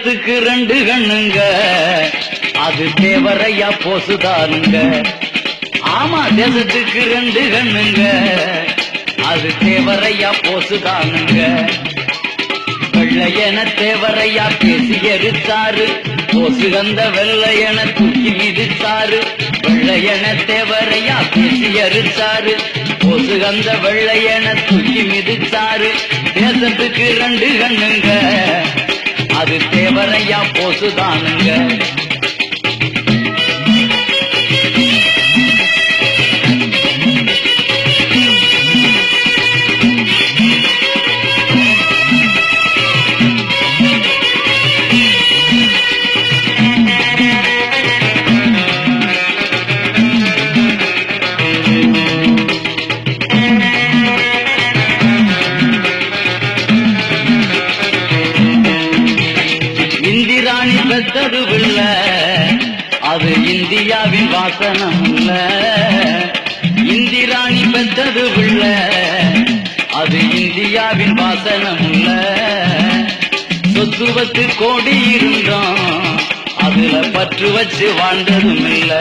தேசத்துக்கு ரெண்டு கண்ணுங்க, அது தேவரையா போசுதானுங்க. ஆமா, தேசத்துக்கு ரெண்டு கண்ணுங்க, அது தேவரையா போசுதானுங்க. வெள்ளையன தேவரையா பேசி எரித்தாரு, போசு அந்த வெள்ளையன தூக்கி மிதித்தாரு. வெள்ளையன தேவரையா பேசி எரித்தாரு, போசு அந்த வெள்ளையன தூக்கி மிதித்தாரு. தேசத்துக்கு ரெண்டு கண்ணுங்க, அது தேவரையா போசுதானுங்க. இந்திராணி பெற்றது பிள்ளை, அது இந்தியாவின் வாசனம் இல்ல. இந்திராணி பெற்றது பிள்ளை, அது இந்தியாவின் வாசனம் இல்ல. சொத்து 10 கோடி இருந்தோம், அதுல பற்று வச்சு வாழ்ந்ததும் இல்ல.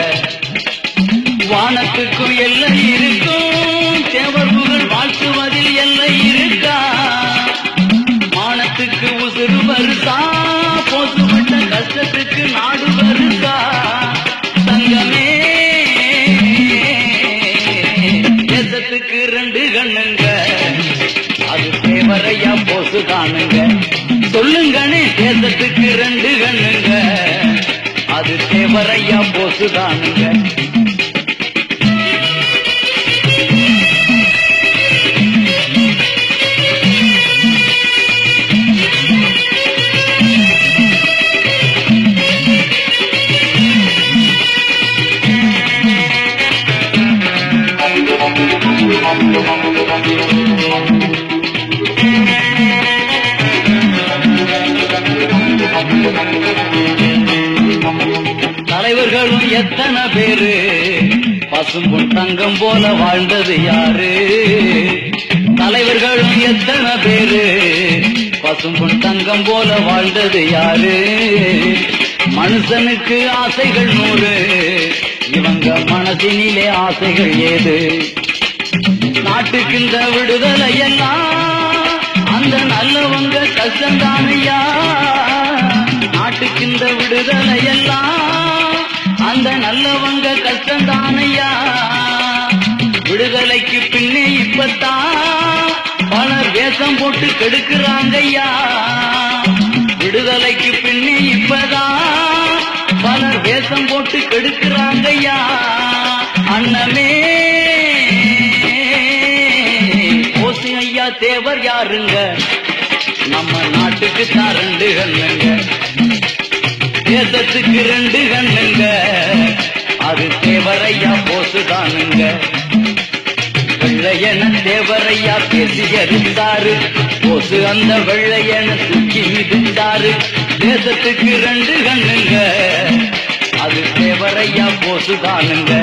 வானத்துக்கும் எல்லை இருக்கும், தேவர்கள் வாழ்த்துவதில் எல்லை இருக்கா? மானத்துக்கு உசுறு வருதா, போசுபட்ட கஷ்டத்துக்கு நாடு வருதா? தங்கமே, தேசத்துக்கு ரெண்டு கண்ணுங்க, அது தேவரையா போசுதானுங்க. சொல்லுங்கனே, தேசத்துக்கு ரெண்டு கண்ணுங்க, அது தேவரையா போசுதானுங்க. தலைவர்களும் எத்தனை பேரு, பசும்பொன் தங்கம் போல வாழ்ந்தது யாரு? தலைவர்களும் எத்தனை பேரு, பசும்பொன் தங்கம் போல வாழ்ந்தது யாரு? மனுஷனுக்கு ஆசைகள் 100, இவங்க மனதினிலே ஆசைகள் ஏது? நாட்டுக்கு இந்த விடுதலை எல்லாம் அந்த நல்லவங்க கஷ்டந்தானையா. நாட்டுக்கு இந்த விடுதலை எல்லாம் அந்த நல்லவங்க கஷ்டந்தானையா. விடுதலைக்கு பின்னே இப்பத்தான் பலர் வேஷம் போட்டு கெடுக்கிறாங்கய்யா. விடுதலைக்கு பின்னே இப்பதான் பலர் வேஷம் போட்டு கெடுக்கிறாங்கய்யா. அண்ணமே, போசு ஐயா தேவர் யாருங்க? நம்ம நாட்டுக்கு தான் ரெண்டு கண்ணுங்க, தேசத்துக்கு ரெண்டு கண்ணுங்க, அது தேவரையா போசுதானுங்க. வெள்ளையன தேவரையா பேசி எரிந்தாரு, போசு அந்த வெள்ளையன தூக்கி மிதித்தாரு. தேசத்துக்கு ரெண்டு கண்ணுங்க, அது தேவரையா போசுதானுங்க.